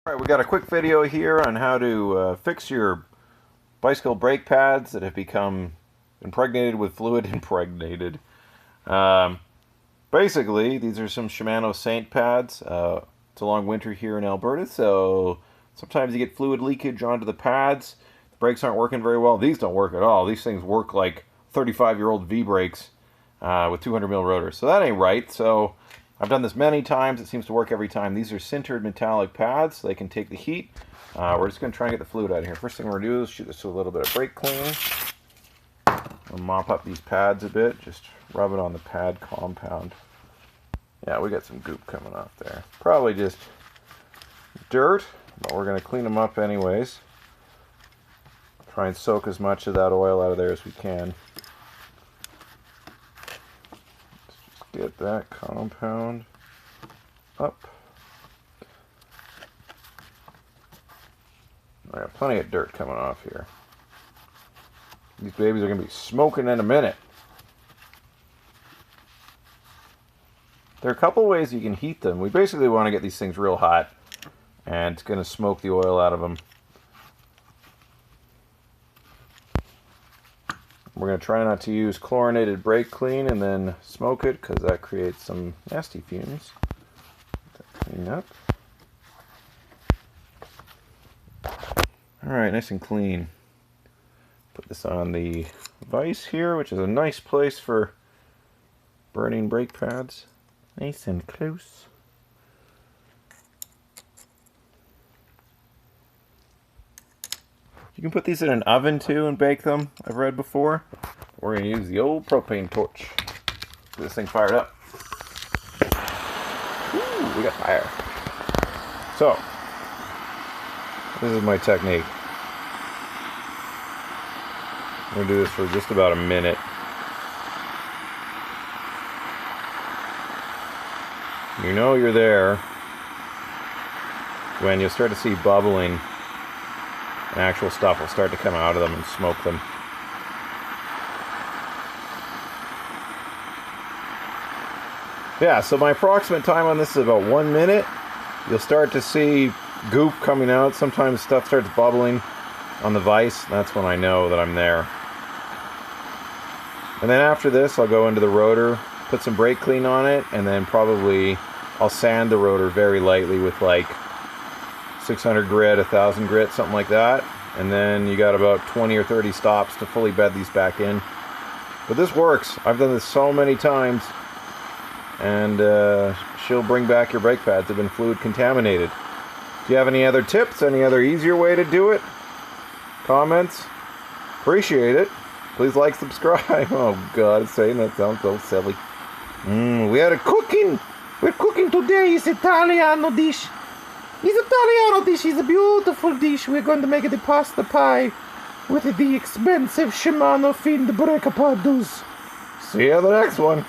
Alright, we got a quick video here on how to fix your bicycle brake pads that have become impregnated with fluid. Basically, these are some Shimano Saint pads. It's a long winter here in Alberta, so sometimes you get fluid leakage onto the pads. The brakes aren't working very well. These don't work at all. These things work like 35-year-old V-brakes with 200mm rotors. So that ain't right. So I've done this many times. It seems to work every time. These are sintered metallic pads, so they can take the heat. We're just going to try and get the fluid out of here. First thing we're going to do is shoot this with a little bit of brake clean. We'll mop up these pads a bit. Just rub it on the pad compound. Yeah, we got some goop coming off there. Probably just dirt, but we're going to clean them up anyways. Try and soak as much of that oil out of there as we can. Get that compound up. I got plenty of dirt coming off here. These babies are going to be smoking in a minute. There are a couple ways you can heat them. We basically want to get these things real hot, and it's going to smoke the oil out of them. We're going to try not to use chlorinated brake clean and then smoke it, because that creates some nasty fumes. Clean up. Alright, nice and clean. Put this on the vise here, which is a nice place for burning brake pads. Nice and close. You can put these in an oven too and bake them, I've read before. We're going to use the old propane torch. Get this thing fired up. Ooh, we got fire. So, this is my technique. I'm going to do this for just about a minute. You know you're there when you'll start to see bubbling. And actual stuff will start to come out of them and smoke them. Yeah, so my approximate time on this is about 1 minute. You'll start to see goop coming out. Sometimes stuff starts bubbling on the vise. That's when I know that I'm there. And then after this, I'll go into the rotor, put some brake clean on it, and then probably I'll sand the rotor very lightly with like 600 grit, 1000 grit, something like that. And then you got about 20 or 30 stops to fully bed these back in. But this works. I've done this so many times. And she'll bring back your brake pads that have been fluid contaminated. Do you have any other tips? Any other easier way to do it? Comments? Appreciate it. Please like, subscribe. Oh God, saying that sounds so silly. We had a cooking. We're cooking today. It's Italiano dish. It's Italiano dish. It's a beautiful dish. We're going to make the pasta pie with the expensive Shimano Find brake pads. See you in the next one.